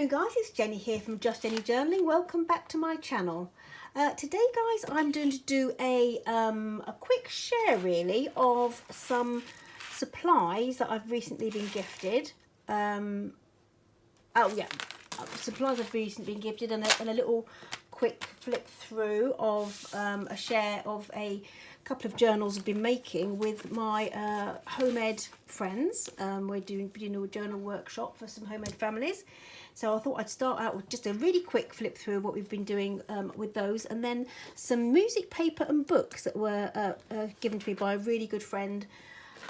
afternoon guys, it's Jenny here from Just Jenny Journaling. Welcome back to my channel. Today guys, I'm going to do a quick share really of some supplies that I've recently been gifted. Supplies I've recently been gifted, and a little quick flip through of a share of a couple of journals I've been making with my home ed friends. We're doing a journal workshop for some home ed families, so I thought I'd start out with just a really quick flip through of what we've been doing with those, and then some music paper and books that were given to me by a really good friend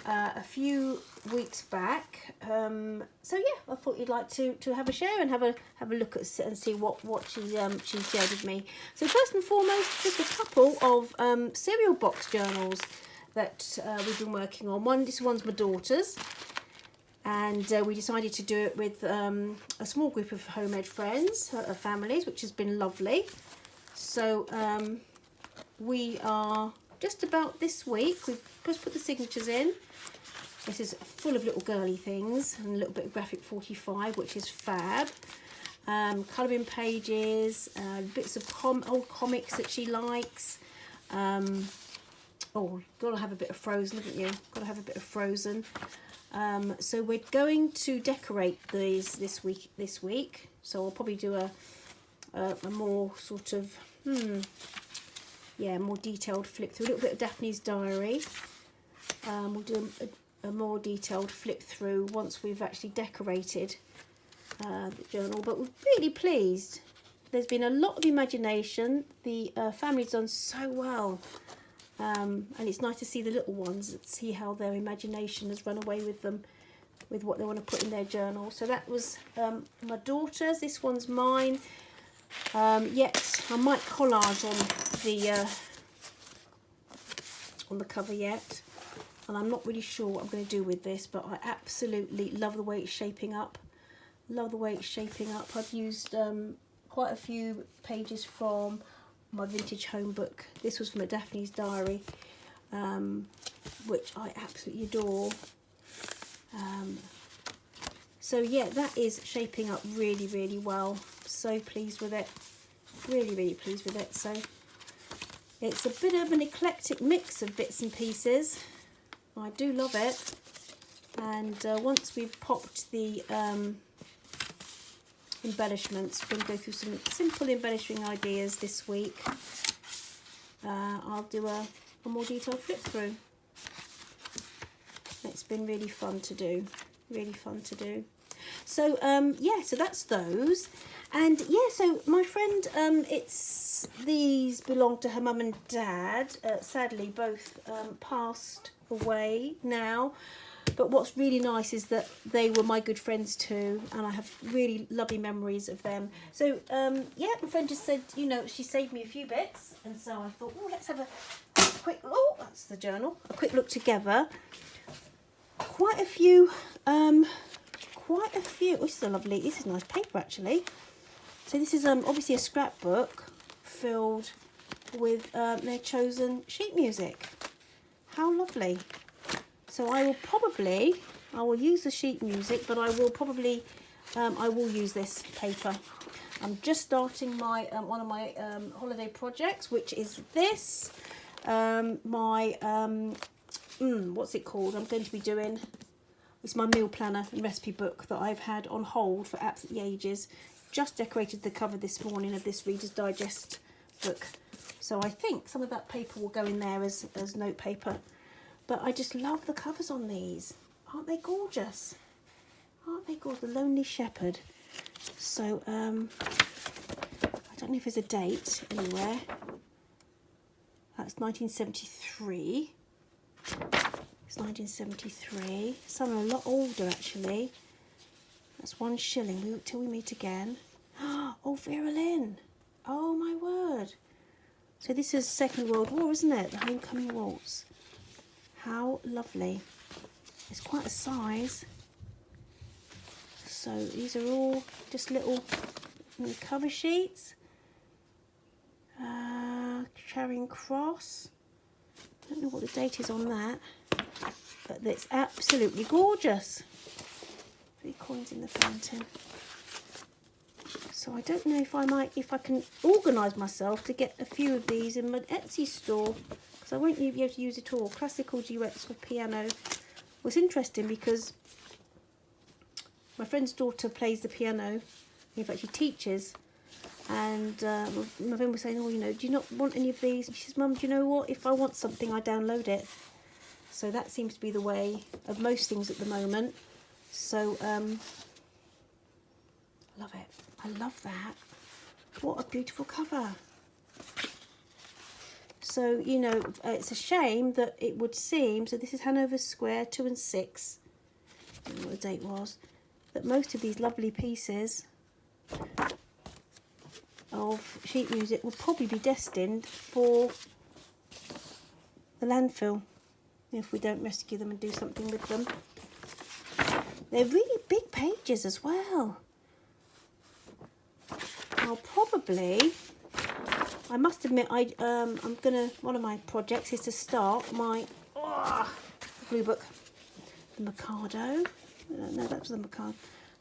a few weeks back. So yeah, I thought you'd like to have a share and have a look at and see what she shared with me. So first and foremost, just a couple of cereal box journals that we've been working on. This one's my daughter's, and we decided to do it with a small group of home ed friends, families, which has been lovely. So we are just about this week. We've just put the signatures in. This is full of little girly things and a little bit of graphic 45, which is fab. Colouring pages, bits of old comics that she likes. Oh, gotta have a bit of Frozen, haven't you? Gotta have a bit of Frozen. So we're going to decorate these this week. So I'll probably do a more sort of more detailed flip through. A little bit of Daphne's diary. We'll do a more detailed flip through once we've actually decorated the journal. But we're really pleased. There's been a lot of imagination. The family's done so well, and it's nice to see the little ones, see how their imagination has run away with them, with what they want to put in their journal. So that was my daughter's. This one's mine. Yet I might collage on the cover yet, and I'm not really sure what I'm going to do with this, but I absolutely love the way it's shaping up. I've used quite a few pages from my vintage home book. This was from a Daphne's diary, which I absolutely adore. So yeah, that is shaping up really, really well. So pleased with it. Really pleased with it. So it's a bit of an eclectic mix of bits and pieces. I do love it. And once we've popped the embellishments, we're going to go through some simple embellishing ideas this week. I'll do a more detailed flip through. It's been really fun to do. So yeah, so that's those. And yeah, so my friend, these belong to her mum and dad. Sadly, both passed away now. But what's really nice is that they were my good friends too, and I have really lovely memories of them. So yeah, my friend just said, you know, she saved me a few bits, and so I thought, oh, let's have a quick. Oh, that's the journal. A quick look together. Quite a few. Oh, this is nice paper actually. So this is obviously a scrapbook filled with their chosen sheet music. How lovely. So I will use the sheet music, but I will use this paper. I'm just starting my one of my holiday projects, which is this. What's it called? I'm going to be doing. It's my meal planner and recipe book that I've had on hold for absolutely ages. Just decorated the cover this morning of this Reader's Digest book. So I think some of that paper will go in there as note paper. But I just love the covers on these. Aren't they gorgeous? The Lonely Shepherd. So I don't know if there's a date anywhere. That's 1973. It's 1973. Some are a lot older actually. That's £1 till we meet again. Oh, Vera Lynn. Oh my word. So this is Second World War, isn't it? The Homecoming Waltz. How lovely. It's quite a size. So these are all just little cover sheets. Charing Cross. I don't know what the date is on that, but it's absolutely gorgeous. 3 coins in the fountain. So I don't know if I can organise myself to get a few of these in my Etsy store, because I won't be able to use it all. Classical duets for piano was interesting because my friend's daughter plays the piano. In fact, she teaches. And my friend was saying, oh, you know, do you not want any of these? And she says, Mum, do you know what? If I want something, I download it. So that seems to be the way of most things at the moment. So, love it. I love that. What a beautiful cover. So, you know, it's a shame that it would seem, so this is Hanover Square 2 and 6. I don't know what the date was. That most of these lovely pieces of sheet music will probably be destined for the landfill if we don't rescue them and do something with them. They're really big pages as well. I'll probably, I must admit, I'm gonna, one of my projects is to start my blue book, the Mikado. No, that was the Mikado.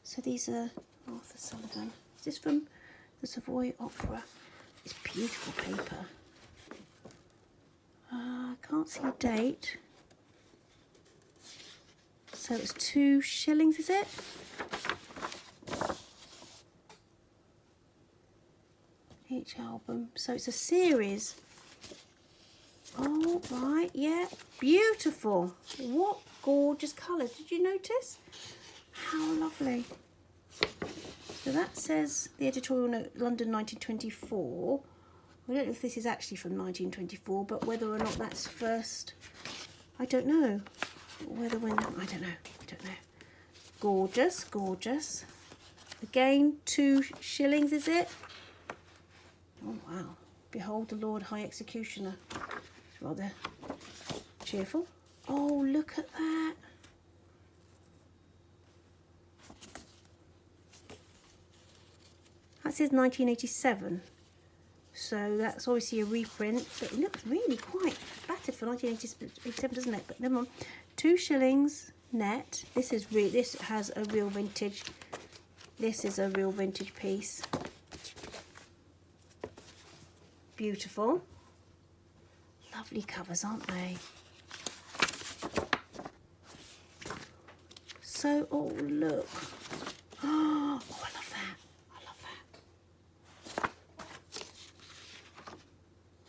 So these are Arthur Sullivan. Is this from the Savoy Opera? It's beautiful paper. I can't see a date. So it's 2 shillings, is it? Each album. So it's a series. Oh, right, yeah. Beautiful. What gorgeous colours. Did you notice? How lovely. So that says the editorial note, London 1924. I don't know if this is actually from 1924, but whether or not that's first, I don't know. Whether when, I don't know. Gorgeous, gorgeous. Again, 2 shillings, is it? Oh, wow. Behold the Lord High Executioner. It's rather cheerful. Oh, look at that. That says 1987. So that's obviously a reprint, but it looks really quite battered for 1987, doesn't it? But never mind. 2 shillings net. This has a real vintage. This is a real vintage piece. Beautiful. Lovely covers, aren't they? So, oh look. Oh, I love that. I love that.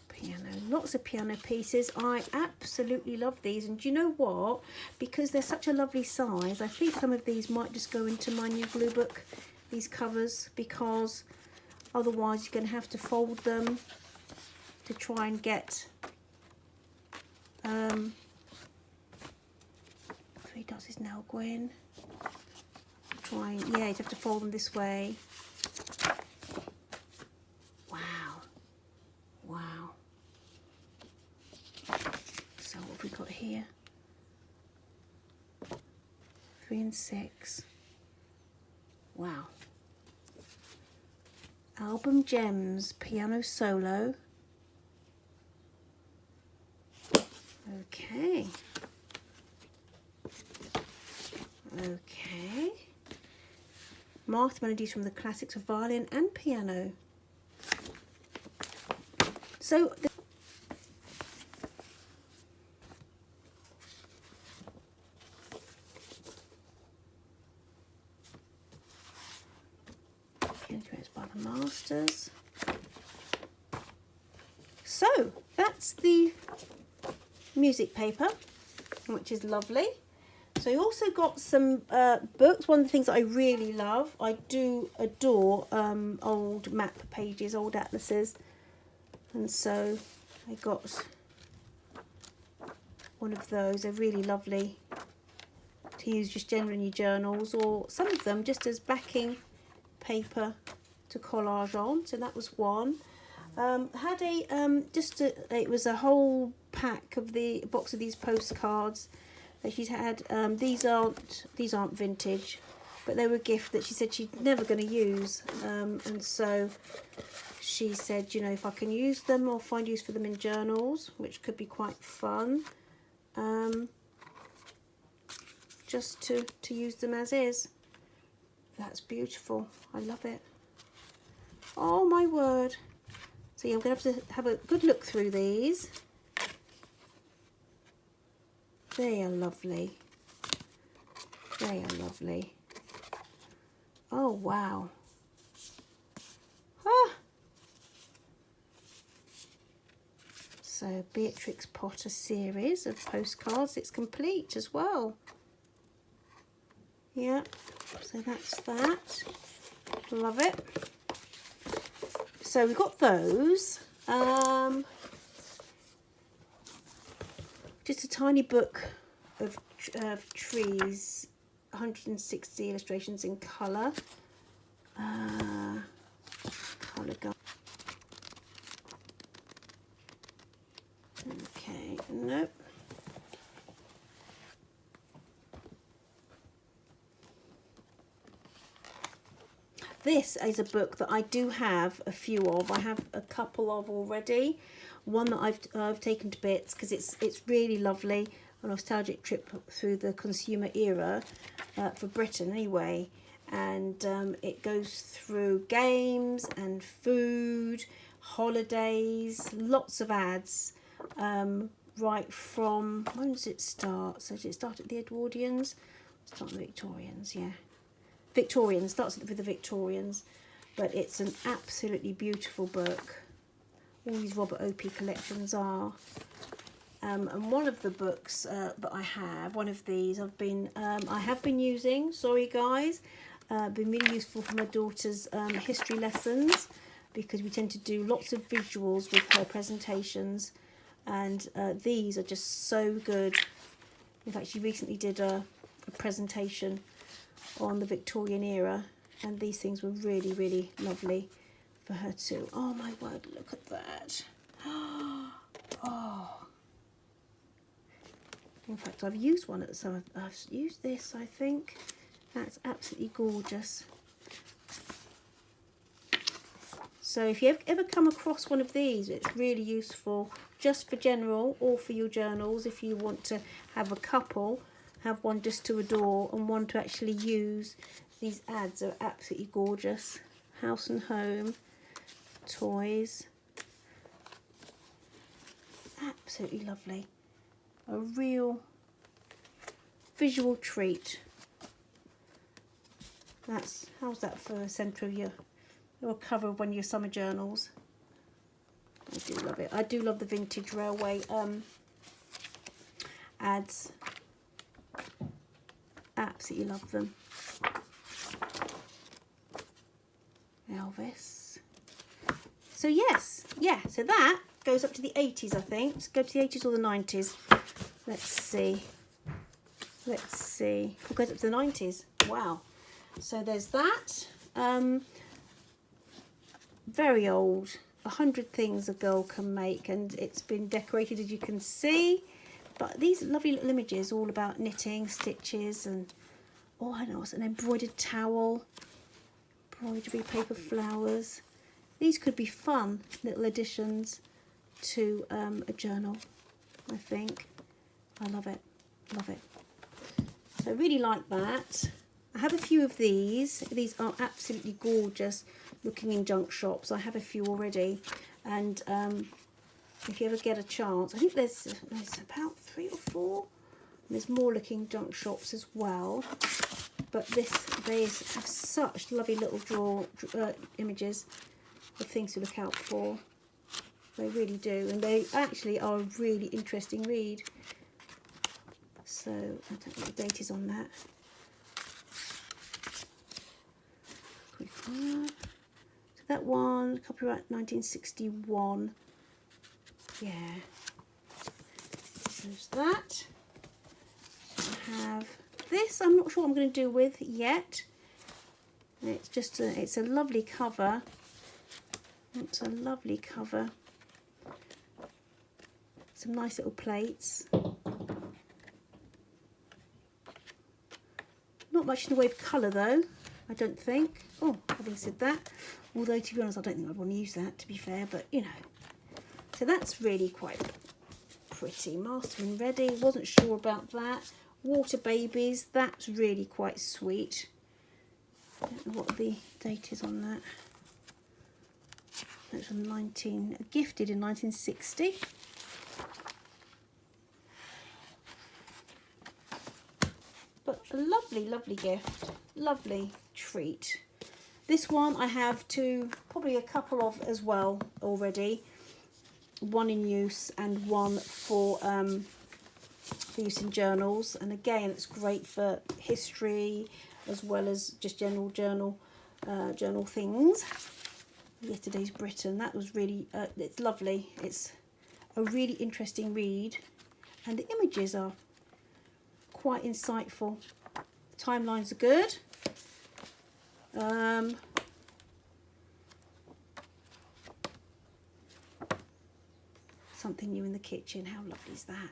Piano. Lots of piano pieces. I absolutely love these. And do you know what? Because they're such a lovely size, I think some of these might just go into my new blue book, these covers, because otherwise you're going to have to fold them to try and get 3 dots is now Gwen. Try, yeah, you have to fold them this way. Wow, wow. So what have we got here? 3 and 6. Wow. Album Gems, piano solo. Okay. Okay. Marked melodies from the classics of violin and piano. So it's by the Masters. So that's the music paper, which is lovely. So you also got some books. One of the things that I really love, I do adore old map pages, old atlases, and so I got one of those. They're really lovely to use just generally in your journals, or some of them just as backing paper to collage on. So that was one. Had a it was a whole pack of the box of these postcards that she's had. These aren't vintage, but they were a gift that she said she's never going to use, and so she said, you know, if I can use them or find use for them in journals, which could be quite fun, just to use them as is. That's beautiful. I love it. Oh my word. So yeah, I'm going to have a good look through these. They are lovely. They are lovely. Oh wow. Ah. So Beatrix Potter series of postcards. It's complete as well. Yeah. So that's that. Love it. So we've got those. Just a tiny book of trees, 160 illustrations in colour. Colour guide. Okay, nope. This is a book that I do have a few of. I have a couple of already. One that I've taken to bits because it's really lovely. A nostalgic trip through the consumer era for Britain anyway. And it goes through games and food, holidays, lots of ads. Right from, when does it start? So does it start at the Edwardians? Start at the Victorians, yeah. Victorians, starts with the Victorians, but it's an absolutely beautiful book. All these Robert Opie collections are. And one of the books that I have, one of these I have been using, sorry guys, been really useful for my daughter's history lessons, because we tend to do lots of visuals with her presentations, and these are just so good. In fact, she recently did a presentation on the Victorian era, and these things were really, really lovely for her too. Oh my word, look at that. Oh. In fact, I've used one at some. I've used this, I think. That's absolutely gorgeous. So if you ever come across one of these, it's really useful just for general or for your journals. If you want to have a couple, have one just to adore and one to actually use. These ads are absolutely gorgeous. House and home, toys. Absolutely lovely. A real visual treat. How's that for a centre of your cover of one of your summer journals? I do love it. I do love the vintage railway ads. Absolutely love them. Elvis. So yes, yeah, so that goes up to the 80s, I think. Let's go to the 80s or the 90s. Let's see. Let's see. It goes up to the 90s. Wow. So there's that. Very old. 100 things a girl can make, and it's been decorated, as you can see. But these lovely little images all about knitting, stitches, and oh, I don't know, it's an embroidered towel, embroidery paper flowers. These could be fun little additions to a journal, I think. I love it, love it. So I really like that. I have a few of these. These are absolutely gorgeous looking in junk shops. I have a few already, and if you ever get a chance, I think there's about 3 or 4. There's more looking junk shops as well, but they have such lovely little images of things to look out for. They really do, and they actually are a really interesting read. So I don't know what the date is on that. Quick one. So that one, copyright 1961. Yeah. There's that. I have this. I'm not sure what I'm going to do with yet. It's just it's a lovely cover. It's a lovely cover. Some nice little plates. Not much in the way of colour though, I don't think. Oh, having said that, although to be honest, I don't think I'd want to use that, to be fair, but you know. So that's really quite pretty. Masterman Ready, wasn't sure about that. Water Babies, that's really quite sweet. I don't know what the date is on that. That's from gifted in 1960. But a lovely, lovely gift, lovely treat. This one I have probably a couple of as well already. One in use and one for use in journals. And again, it's great for history as well as just general journal things. Yesterday's Britain, that was really, it's lovely. It's a really interesting read, and the images are quite insightful. The timelines are good. Something new in the kitchen, how lovely is that?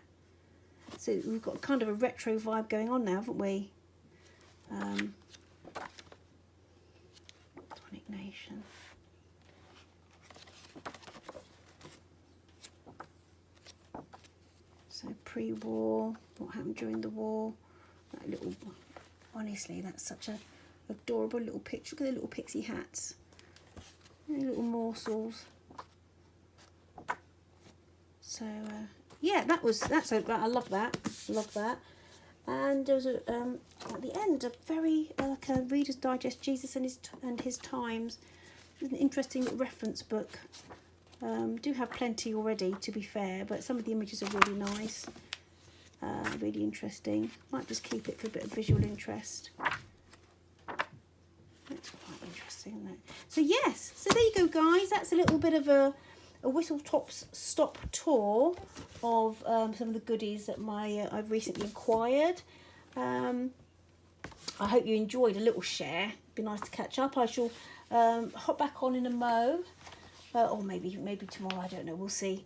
So we've got kind of a retro vibe going on now, haven't we? Tonic Nation. So pre-war, what happened during the war? That little, honestly, that's such a adorable little picture. Look at the little pixie hats, little morsels. So yeah, I love that. And there was at the end a very like a Reader's Digest, Jesus and his Times. It's an interesting reference book. Do have plenty already, to be fair, but some of the images are really nice, really interesting. Might just keep it for a bit of visual interest. That's quite interesting, isn't it? So yes, so there you go, guys. That's a little bit of a whistle stop tour of some of the goodies that I've recently acquired. I hope you enjoyed a little share. It'd be nice to catch up. I shall hop back on in a mo. Or maybe tomorrow, I don't know, we'll see,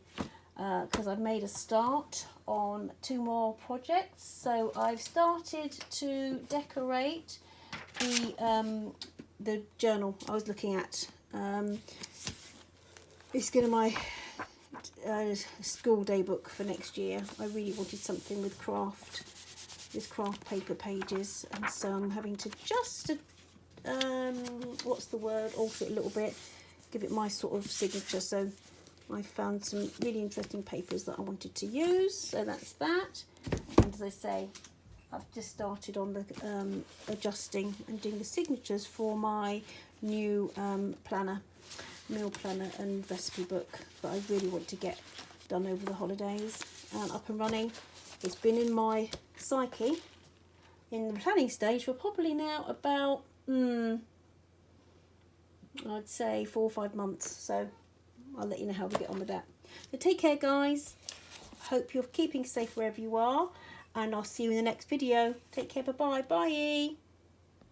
because I've made a start on 2 more projects. So I've started to decorate the journal I was looking at. It's going to my school day book for next year. I really wanted something with craft paper pages, and so I'm having to just alter it a little bit, give it my sort of signature. So I found some really interesting papers that I wanted to use, so that's that. And as I say, I've just started on the adjusting and doing the signatures for my new meal planner and recipe book that I really want to get done over the holidays and up and running. It's been in my psyche in the planning stage for probably now about I'd say 4 or 5 months, so I'll let you know how we get on with that. So take care, guys. Hope you're keeping safe wherever you are, and I'll see you in the next video. Take care. Bye-bye. Bye.